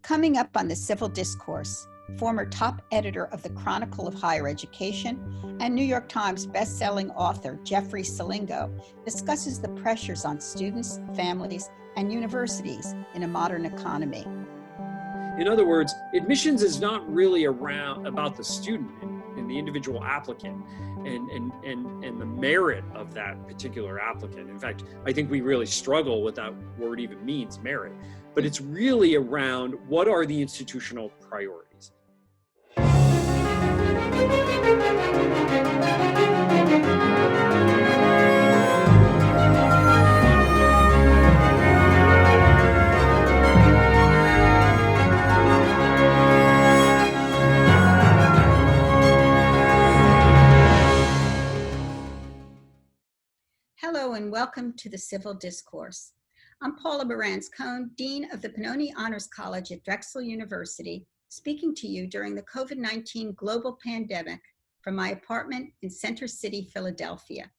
Coming up on the Civil Discourse, former top editor of the Chronicle of Higher Education and New York Times best-selling author Jeffrey Selingo discusses the pressures on students, families, and universities in a modern economy. In other words, admissions is not really about the student and the individual applicant and the merit of that particular applicant. In fact, I think we really struggle with that word even means, merit. But it's really around what are the institutional priorities. Hello and welcome to the Civil Discourse. I'm Paula Marantz, Cohen, Dean of the Pennoni Honors College at Drexel University, speaking to you during the COVID-19 global pandemic from my apartment in Center City, Philadelphia.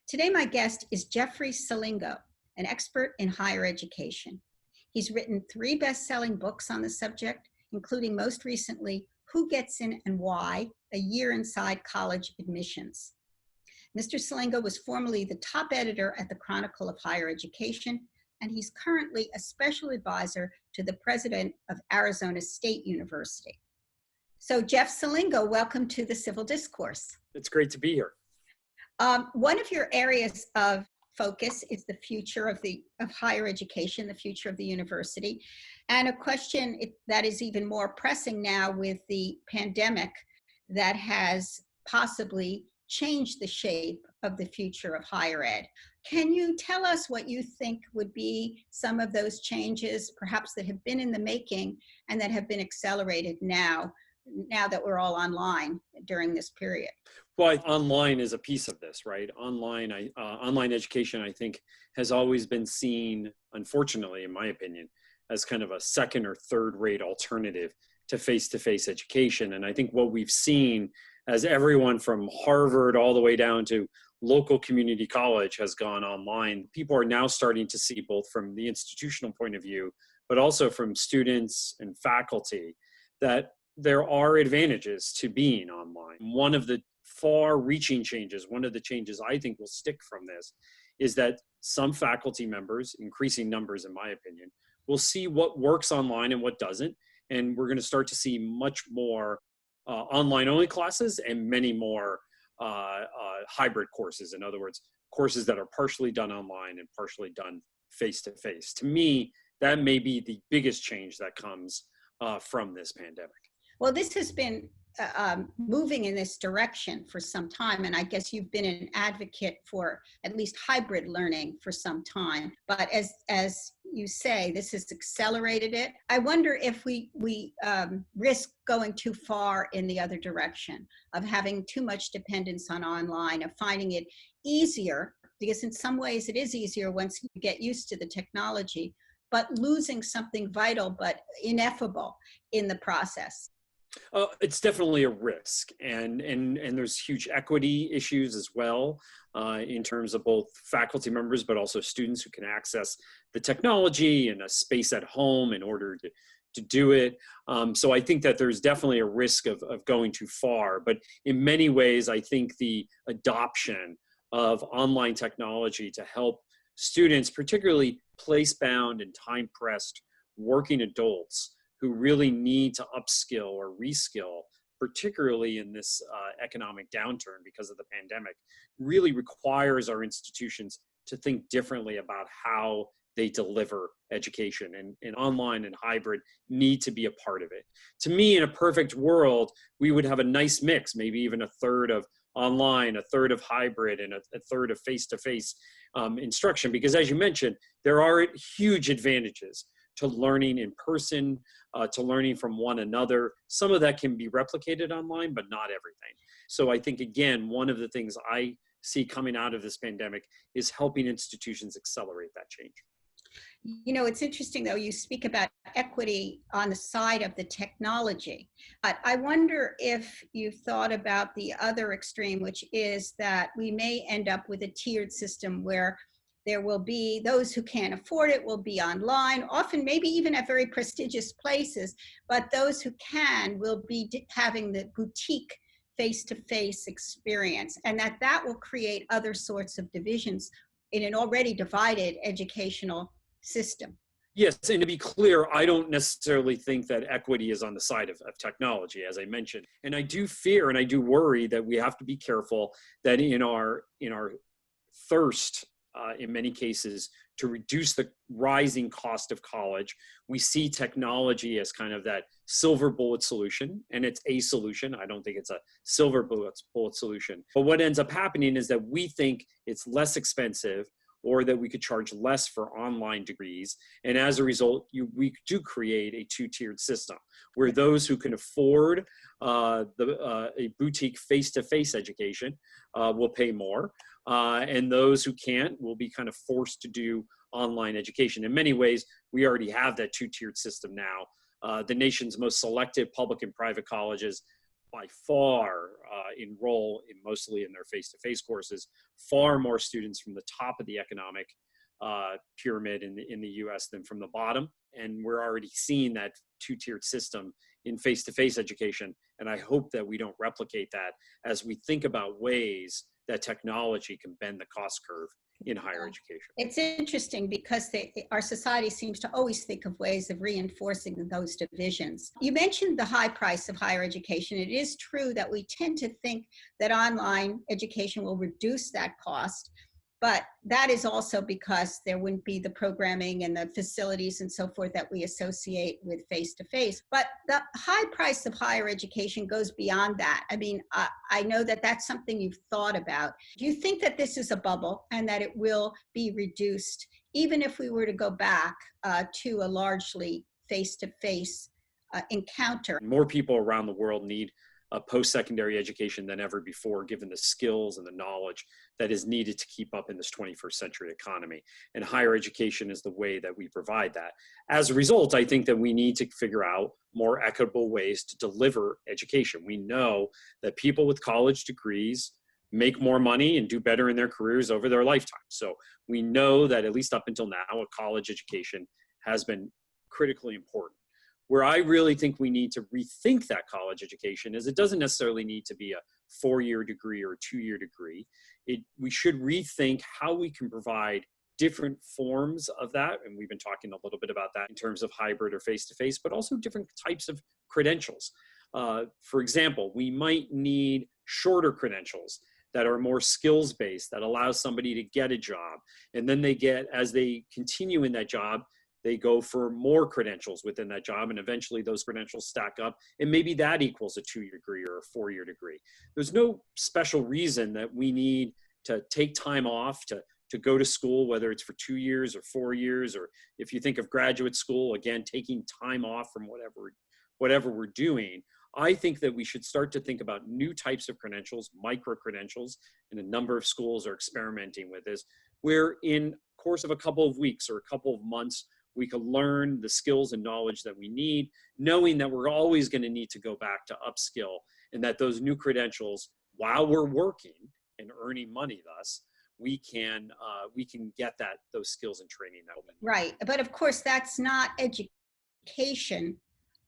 Today, my guest is Jeffrey Selingo, an expert in higher education. He's written 3 best-selling books on the subject, including most recently, Who Gets In and Why? A Year Inside College Admissions. Mr. Selingo was formerly the top editor at the Chronicle of Higher Education, and he's currently a special advisor to the president of Arizona State University. So Jeff Selingo, welcome to the Civil Discourse. It's great to be here. One of your areas of focus is the future of higher education, the future of the university, and a question that is even more pressing now with the pandemic that has possibly change the shape of the future of higher ed. Can you tell us what you think would be some of those changes, perhaps that have been in the making and that have been accelerated now that we're all online during this period? Well, online is a piece of this, right? Online education, I think, has always been seen, unfortunately, in my opinion, as kind of a second or third rate alternative to face-to-face education. And I think what we've seen as everyone from Harvard all the way down to local community college has gone online, people are now starting to see, both from the institutional point of view, but also from students and faculty, that there are advantages to being online. One of the far-reaching changes, one of the changes I think will stick from this, is that some faculty members, increasing numbers in my opinion, will see what works online and what doesn't. And we're going to start to see much more online-only classes and many more hybrid courses. In other words, courses that are partially done online and partially done face-to-face. To me, that may be the biggest change that comes from this pandemic. Well, this has been moving in this direction for some time, and I guess you've been an advocate for at least hybrid learning for some time. But as you say, this has accelerated it. I wonder if we risk going too far in the other direction, of having too much dependence on online, of finding it easier, because in some ways it is easier once you get used to the technology, but losing something vital but ineffable in the process. It's definitely a risk, and there's huge equity issues as well in terms of both faculty members, but also students who can access the technology and a space at home in order to do it. So I think that there's definitely a risk of going too far, but in many ways, I think the adoption of online technology to help students, particularly place-bound and time-pressed working adults, who really need to upskill or reskill, particularly in this economic downturn because of the pandemic, really requires our institutions to think differently about how they deliver education, and online and hybrid need to be a part of it. To me, in a perfect world, we would have a nice mix, maybe even a third of online, a third of hybrid, and a third of face-to-face instruction, because as you mentioned, there are huge advantages to learning in person, to learning from one another. Some of that can be replicated online, but not everything. So I think, again, one of the things I see coming out of this pandemic is helping institutions accelerate that change. You know, it's interesting, though, you speak about equity on the side of the technology. But I wonder if you've thought about the other extreme, which is that we may end up with a tiered system where There will be those who can't afford it will be online, often maybe even at very prestigious places, but those who can will be having the boutique face-to-face experience, and that will create other sorts of divisions in an already divided educational system. Yes, and to be clear, I don't necessarily think that equity is on the side of technology, as I mentioned. And I do fear and I do worry that we have to be careful that in our thirst, in many cases, to reduce the rising cost of college, we see technology as kind of that silver bullet solution, and it's a solution. I don't think it's a silver bullet solution. But what ends up happening is that we think it's less expensive, or that we could charge less for online degrees. And as a result, we do create a two-tiered system where those who can afford a boutique face-to-face education will pay more. And those who can't will be kind of forced to do online education. In many ways, we already have that two-tiered system now. The nation's most selective public and private colleges by far enroll mostly in their face-to-face courses, far more students from the top of the economic pyramid in the US than from the bottom. And we're already seeing that two-tiered system in face-to-face education. And I hope that we don't replicate that as we think about ways that technology can bend the cost curve in higher education. It's interesting because our society seems to always think of ways of reinforcing those divisions. You mentioned the high price of higher education. It is true that we tend to think that online education will reduce that cost, but that is also because there wouldn't be the programming and the facilities and so forth that we associate with face-to-face. But the high price of higher education goes beyond that. I mean, I know that that's something you've thought about. Do you think that this is a bubble and that it will be reduced, even if we were to go back to a largely face-to-face encounter? More people around the world need a post-secondary education than ever before, given the skills and the knowledge that is needed to keep up in this 21st century economy. And higher education is the way that we provide that. As a result, I think that we need to figure out more equitable ways to deliver education. We know that people with college degrees make more money and do better in their careers over their lifetime. So we know that at least up until now, a college education has been critically important. Where I really think we need to rethink that college education is it doesn't necessarily need to be a 4-year degree or a 2-year degree. We should rethink how we can provide different forms of that. And we've been talking a little bit about that in terms of hybrid or face-to-face, but also different types of credentials. For example, we might need shorter credentials that are more skills-based, that allows somebody to get a job. And then as they continue in that job, they go for more credentials within that job, and eventually those credentials stack up, and maybe that equals a 2-year degree or a 4-year degree. There's no special reason that we need to take time off to go to school, whether it's for 2 years or 4 years, or if you think of graduate school, again, taking time off from whatever we're doing. I think that we should start to think about new types of credentials, micro-credentials, and a number of schools are experimenting with this, where in the course of a couple of weeks or a couple of months, we can learn the skills and knowledge that we need, knowing that we're always going to need to go back to upskill, and that those new credentials, while we're working and earning money thus, we can get those skills and training that will. Right, but of course that's not education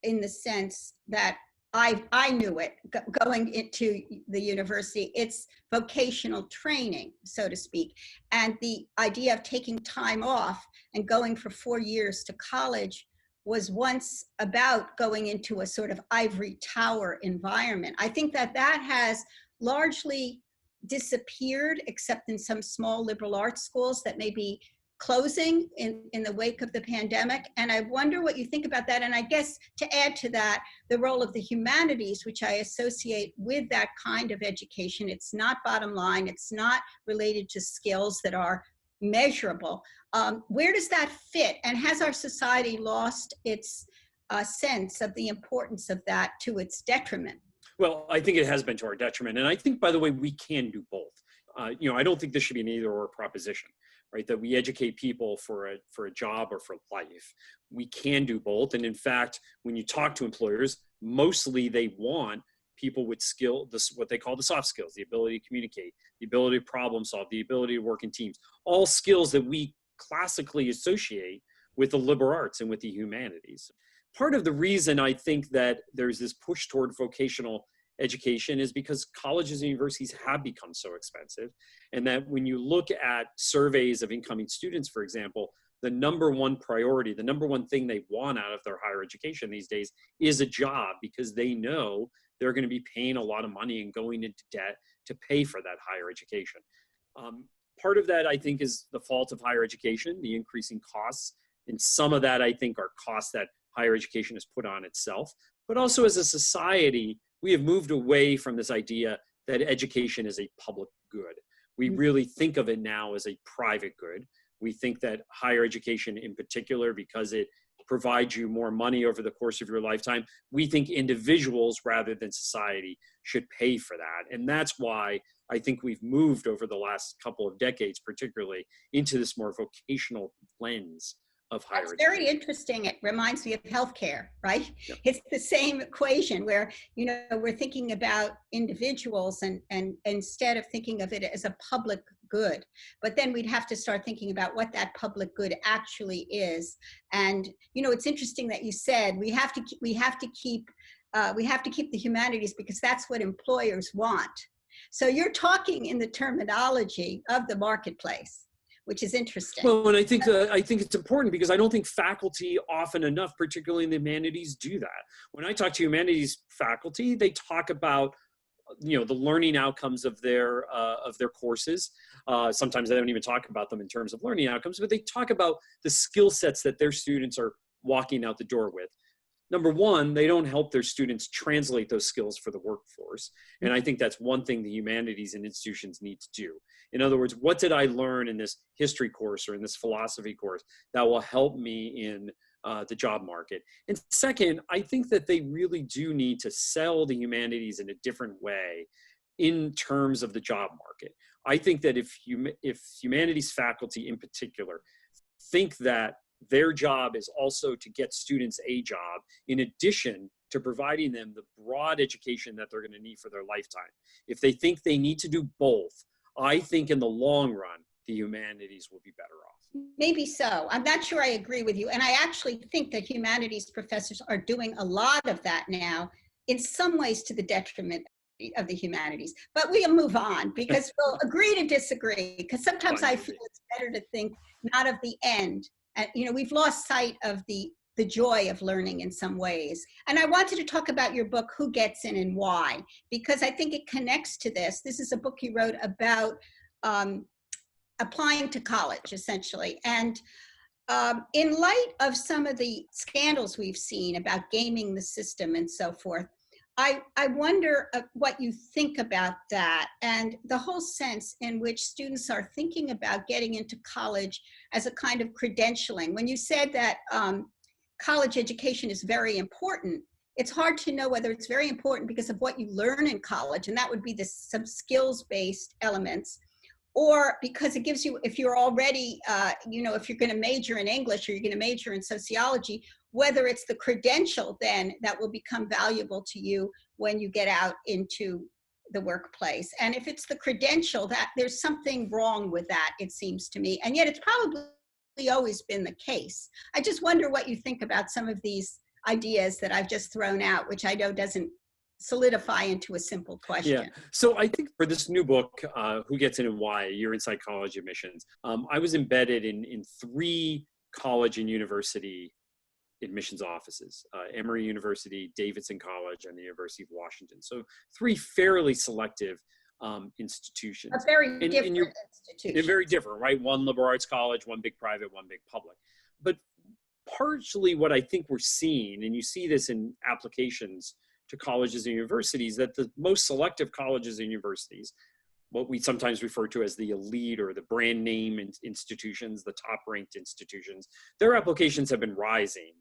in the sense that I knew it going into the university. It's vocational training, so to speak. And the idea of taking time off and going for 4 years to college was once about going into a sort of ivory tower environment. I think that has largely disappeared, except in some small liberal arts schools that may be closing in the wake of the pandemic. And I wonder what you think about that. And I guess to add to that, the role of the humanities, which I associate with that kind of education. It's not bottom line. It's not related to skills that are measurable. Where does that fit? And has our society lost its sense of the importance of that to its detriment? Well, I think it has been to our detriment. And I think, by the way, we can do both. I don't think this should be an either or proposition, right? That we educate people for a job or for life. We can do both. And in fact, when you talk to employers, mostly they want people with what they call the soft skills, the ability to communicate, the ability to problem solve, the ability to work in teams, all skills that we classically associate with the liberal arts and with the humanities. Part of the reason I think that there's this push toward vocational education is because colleges and universities have become so expensive, and that when you look at surveys of incoming students, for example, the number one priority, the number one thing they want out of their higher education these days is a job, because they know they're going to be paying a lot of money and going into debt to pay for that higher education. Part of that, I think, is the fault of higher education, the increasing costs. And some of that, I think, are costs that higher education has put on itself. But also as a society, we have moved away from this idea that education is a public good. We really think of it now as a private good. We think that higher education in particular, because it provides you more money over the course of your lifetime, we think individuals rather than society should pay for that. And that's why I think we've moved over the last couple of decades, particularly, into this more vocational lens of higher education. Very interesting. It reminds me of healthcare, right? Yep. It's the same equation where, we're thinking about individuals and instead of thinking of it as a public good, but then we'd have to start thinking about what that public good actually is. And, it's interesting that you said we have to keep the humanities because that's what employers want. So you're talking in the terminology of the marketplace, which is interesting. Well, and I think it's important because I don't think faculty often enough, particularly in the humanities, do that. When I talk to humanities faculty, they talk about the learning outcomes of their courses. Sometimes they don't even talk about them in terms of learning outcomes, but they talk about the skill sets that their students are walking out the door with. Number one, they don't help their students translate those skills for the workforce. And I think that's one thing the humanities and institutions need to do. In other words, what did I learn in this history course or in this philosophy course that will help me in the job market? And second, I think that they really do need to sell the humanities in a different way in terms of the job market. I think that if humanities faculty in particular think that their job is also to get students a job in addition to providing them the broad education that they're going to need for their lifetime. If they think they need to do both, I think in the long run, the humanities will be better off. Maybe so. I'm not sure I agree with you. And I actually think that humanities professors are doing a lot of that now, in some ways to the detriment of the humanities. But we'll move on because we'll agree to disagree, because sometimes I feel it's better to think not of the end. We've lost sight of the joy of learning in some ways. And I wanted to talk about your book, Who Gets In and Why, because I think it connects to this. This is a book you wrote about applying to college, essentially. And in light of some of the scandals we've seen about gaming the system and so forth, I wonder what you think about that and the whole sense in which students are thinking about getting into college as a kind of credentialing. When you said that college education is very important, it's hard to know whether it's very important because of what you learn in college, and that would be some skills-based elements, or because it gives you, if you're already, if you're going to major in English or you're going to major in sociology, whether it's the credential then that will become valuable to you when you get out into the workplace. And if it's the credential, that there's something wrong with that, it seems to me. And yet it's probably always been the case. I just wonder what you think about some of these ideas that I've just thrown out, which I know doesn't solidify into a simple question. Yeah. So I think for this new book, Who Gets In and Why, a Year in Psychology Admissions, I was embedded in 3 college and university admissions offices, Emory University, Davidson College, and the University of Washington. So 3 fairly selective institutions. A very different institution. They're very different, right? One liberal arts college, one big private, one big public. But partially what I think we're seeing, and you see this in applications to colleges and universities, that the most selective colleges and universities, what we sometimes refer to as the elite or the brand name institutions, the top ranked institutions, their applications have been rising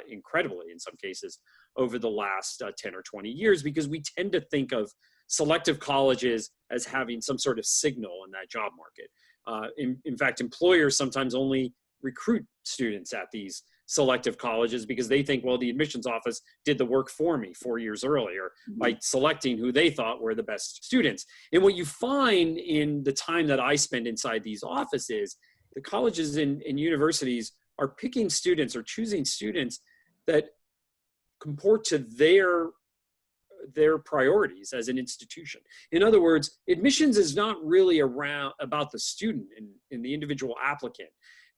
incredibly in some cases over the last 10 or 20 years, because we tend to think of selective colleges as having some sort of signal in that job market. In fact, employers sometimes only recruit students at these selective colleges because they think, well, the admissions office did the work for me 4 years earlier by selecting who they thought were the best students. And what you find in the time that I spend inside these offices, the colleges and universities are picking students or choosing students that comport to their priorities as an institution. In other words, admissions is not really about the student and the individual applicant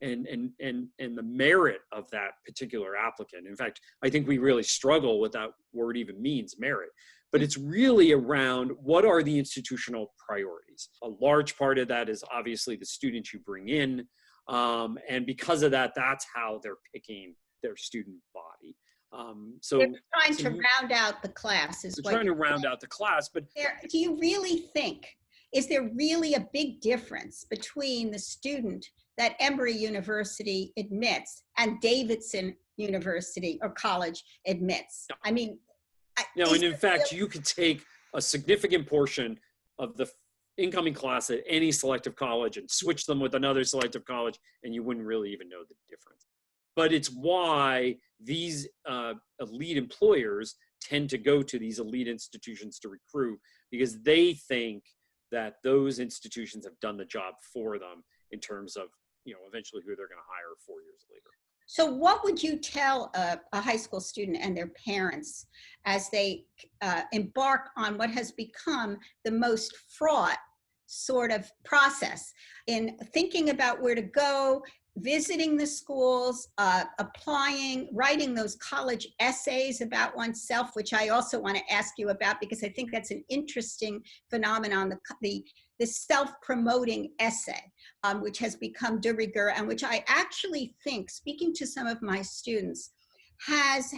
and the merit of that particular applicant. In fact, I think we really struggle with that word even means merit, but it's really around what are the institutional priorities. A large part of that is obviously the students you bring in, and because of that, that's how they're picking their student body. So they're trying to round out the class is what trying to round out the class, but do you really think, is there really a big difference between the student that Emory University admits and Davidson University or college admits? I mean, no, and in fact, you could take a significant portion of the incoming class at any selective college and switch them with another selective college, and you wouldn't really even know the difference. But it's why these elite employers tend to go to these elite institutions to recruit, because they think that those institutions have done the job for them in terms of, eventually who they're going to hire 4 years later. So what would you tell a high school student and their parents as they embark on what has become the most fraught sort of process in thinking about where to go, visiting the schools, applying, writing those college essays about oneself, which I also want to ask you about because I think that's an interesting phenomenon, the self-promoting essay, which has become de rigueur and which I actually think, speaking to some of my students, has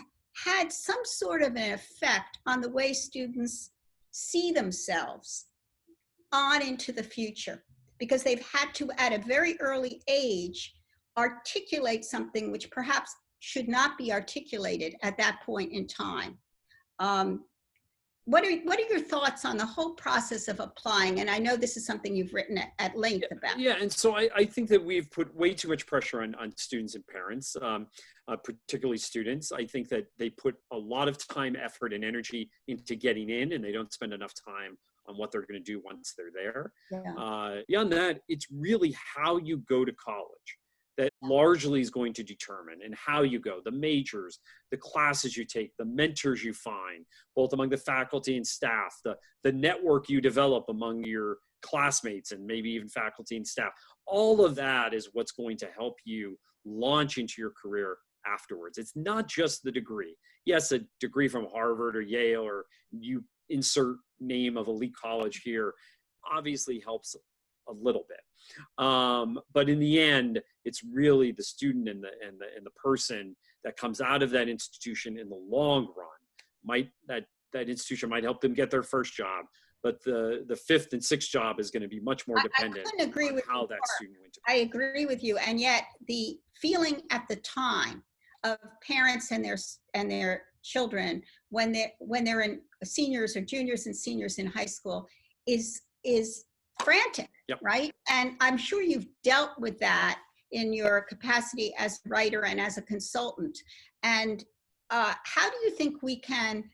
had some sort of an effect on the way students see themselves on into the future, because they've had to, at a very early age, articulate something which perhaps should not be articulated at that point in time. What are your thoughts on the whole process of applying? And I know this is something you've written at length about. Yeah, and so I think that we've put way too much pressure on students and parents, particularly students. I think that they put a lot of time, effort, and energy into getting in, and they don't spend enough time on what they're going to do once they're there. Yeah. Beyond that, it's really how you go to college that largely is going to determine, and how you go, the majors, the classes you take, the mentors you find, both among the faculty and staff, the network you develop among your classmates and maybe even faculty and staff. All of that is what's going to help you launch into your career afterwards. It's not just the degree. Yes, a degree from Harvard or Yale, or you insert name of elite college here, obviously helps a little bit. But in the end, it's really the student and the person that comes out of that institution in the long run. That institution might help them get their first job, but the fifth and sixth job is going to be much more dependent on how that student went to college. I agree with you, and yet the feeling at the time of parents and their children when they're in seniors or juniors and seniors in high school is frantic. Yep. Right? And I'm sure you've dealt with that in your capacity as a writer and as a consultant. And how do you think we can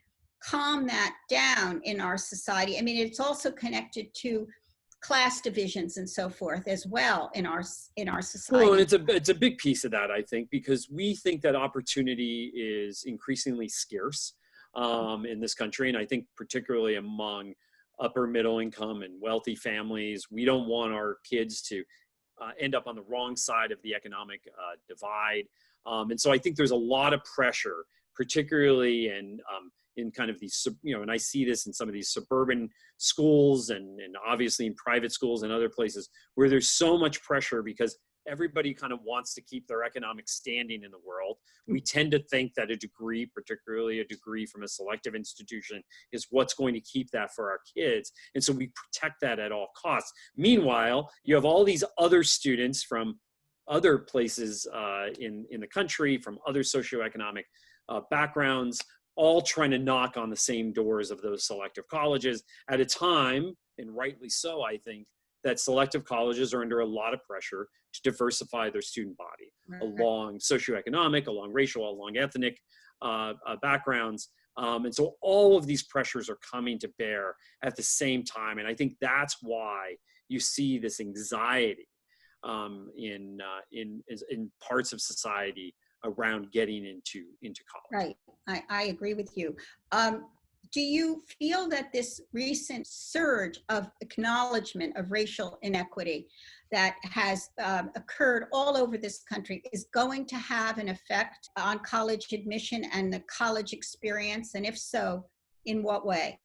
calm that down in our society? I mean, it's also connected to class divisions and so forth as well in our society. Well, and it's a big piece of that, I think, because we think that opportunity is increasingly scarce in this country, and I think particularly among upper middle income and wealthy families. We don't want our kids to end up on the wrong side of the economic divide. And so I think there's a lot of pressure, particularly in kind of these, and I see this in some of these suburban schools and obviously in private schools and other places where there's so much pressure because everybody kind of wants to keep their economic standing in the world. We tend to think that a degree, particularly a degree from a selective institution, is what's going to keep that for our kids. And so we protect that at all costs. Meanwhile, you have all these other students from other places in the country, from other socioeconomic backgrounds, all trying to knock on the same doors of those selective colleges at a time, and rightly so, I think, that selective colleges are under a lot of pressure to diversify their student body along socioeconomic, along racial, along ethnic backgrounds. And so all of these pressures are coming to bear at the same time. And I think that's why you see this anxiety in parts of society around getting into college. Right, I agree with you. Do you feel that this recent surge of acknowledgement of racial inequity that has occurred all over this country is going to have an effect on college admission and the college experience? And if so, in what way?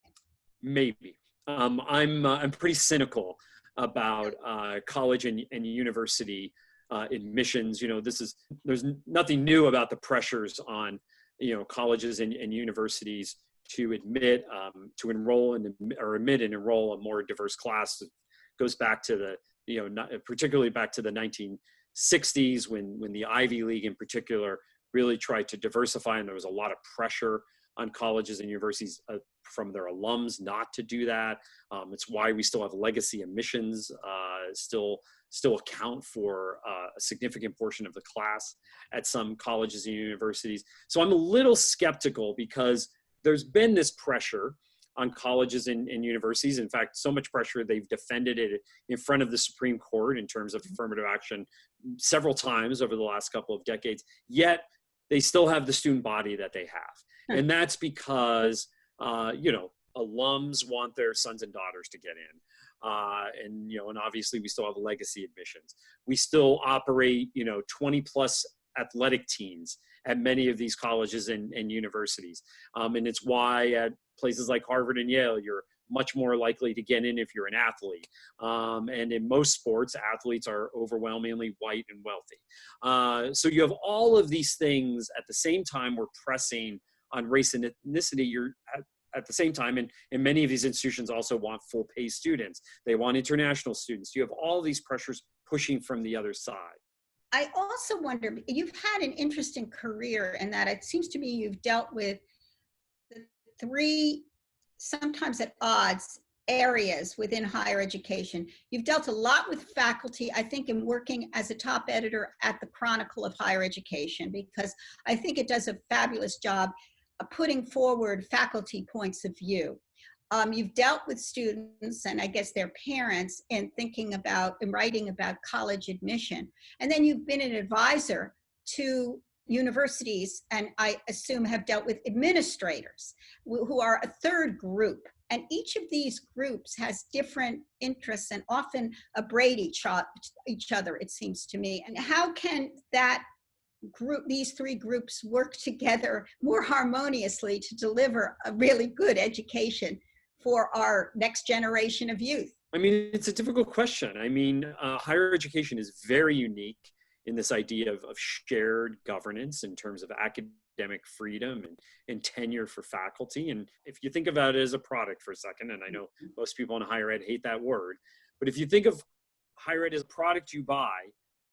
Maybe. I'm pretty cynical about college and university admissions. There's nothing new about the pressures on colleges and universities to admit, to enroll or admit and enroll a more diverse class. It goes back to particularly back to the 1960s when the Ivy League in particular really tried to diversify, and there was a lot of pressure on colleges and universities from their alums not to do that. It's why we still have legacy admissions, still account for a significant portion of the class at some colleges and universities. So I'm a little skeptical because there's been this pressure on colleges and universities. In fact, so much pressure, they've defended it in front of the Supreme Court in terms of affirmative action several times over the last couple of decades, yet they still have the student body that they have. And that's because, alums want their sons and daughters to get in. And obviously we still have legacy admissions. We still operate, 20 plus athletic teams at many of these colleges and universities. And it's why at places like Harvard and Yale, you're much more likely to get in if you're an athlete. And in most sports, athletes are overwhelmingly white and wealthy. So you have all of these things at the same time we're pressing on race and ethnicity. You're at the same time, and many of these institutions also want full pay students. They want international students. You have all these pressures pushing from the other side. I also wonder, you've had an interesting career in that it seems to me you've dealt with the three, sometimes at odds, areas within higher education. You've dealt a lot with faculty, I think, in working as a top editor at the Chronicle of Higher Education, because I think it does a fabulous job of putting forward faculty points of view. You've dealt with students and I guess their parents in thinking about and writing about college admission. And then you've been an advisor to universities and I assume have dealt with administrators who are a third group. And each of these groups has different interests and often abrade each other, it seems to me. And how can these three groups work together more harmoniously to deliver a really good education for our next generation of youth? I mean, it's a difficult question. I mean, higher education is very unique in this idea of shared governance in terms of academic freedom and tenure for faculty. And if you think about it as a product for a second, and I know most people in higher ed hate that word, but if you think of higher ed as a product you buy,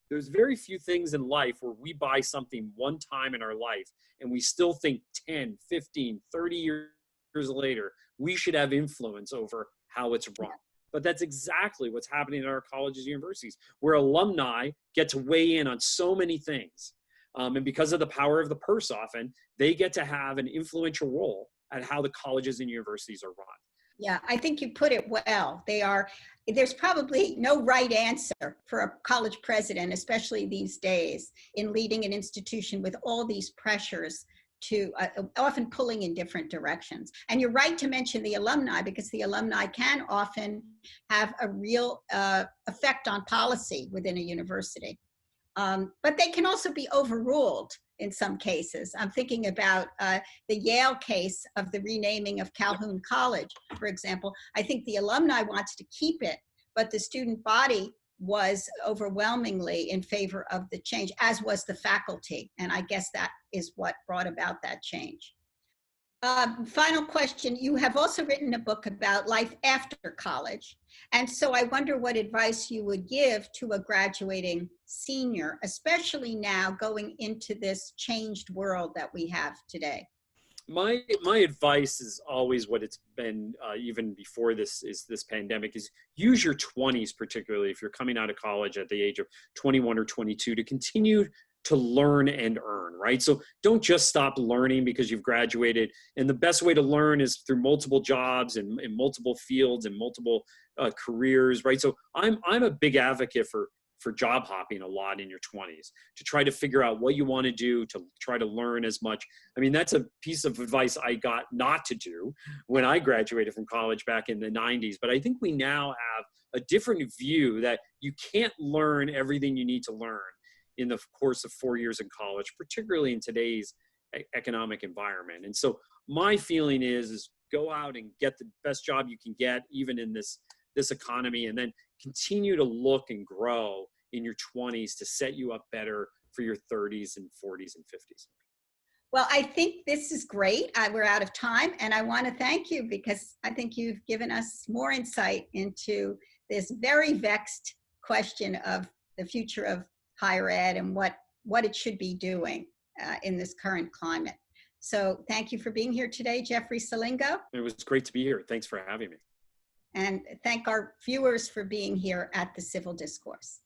there's very few things in life where we buy something one time in our life and we still think 10, 15, 30 years later, we should have influence over how it's run. But that's exactly what's happening in our colleges and universities, where alumni get to weigh in on so many things. And because of the power of the purse often, they get to have an influential role at how the colleges and universities are run. Yeah, I think you put it well. There's probably no right answer for a college president, especially these days, in leading an institution with all these pressures to often pulling in different directions. And you're right to mention the alumni, because the alumni can often have a real effect on policy within a university. But they can also be overruled in some cases. I'm thinking about the Yale case of the renaming of Calhoun College, for example. I think the alumni wanted to keep it, but the student body was overwhelmingly in favor of the change, as was the faculty. And I guess that is what brought about that change. Final question. You have also written a book about life after college. And so I wonder what advice you would give to a graduating senior, especially now going into this changed world that we have today. My advice is always what it's been even before this pandemic is use your 20s, particularly if you're coming out of college at the age of 21 or 22, to continue to learn and earn, right? So don't just stop learning because you've graduated. And the best way to learn is through multiple jobs and in multiple fields and multiple careers, right? So I'm a big advocate for job hopping a lot in your 20s to try to figure out what you want to do, to try to learn as much. I mean, that's a piece of advice I got not to do when I graduated from college back in the 90s. But I think we now have a different view that you can't learn everything you need to learn in the course of 4 years in college, particularly in today's economic environment. And so my feeling is go out and get the best job you can get, even in this economy, and then continue to look and grow in your 20s to set you up better for your 30s and 40s and 50s. Well, I think this is great. We're out of time, and I want to thank you because I think you've given us more insight into this very vexed question of the future of higher ed and what it should be doing in this current climate. So thank you for being here today, Jeffrey Selingo. It was great to be here. Thanks for having me. And thank our viewers for being here at the Civil Discourse.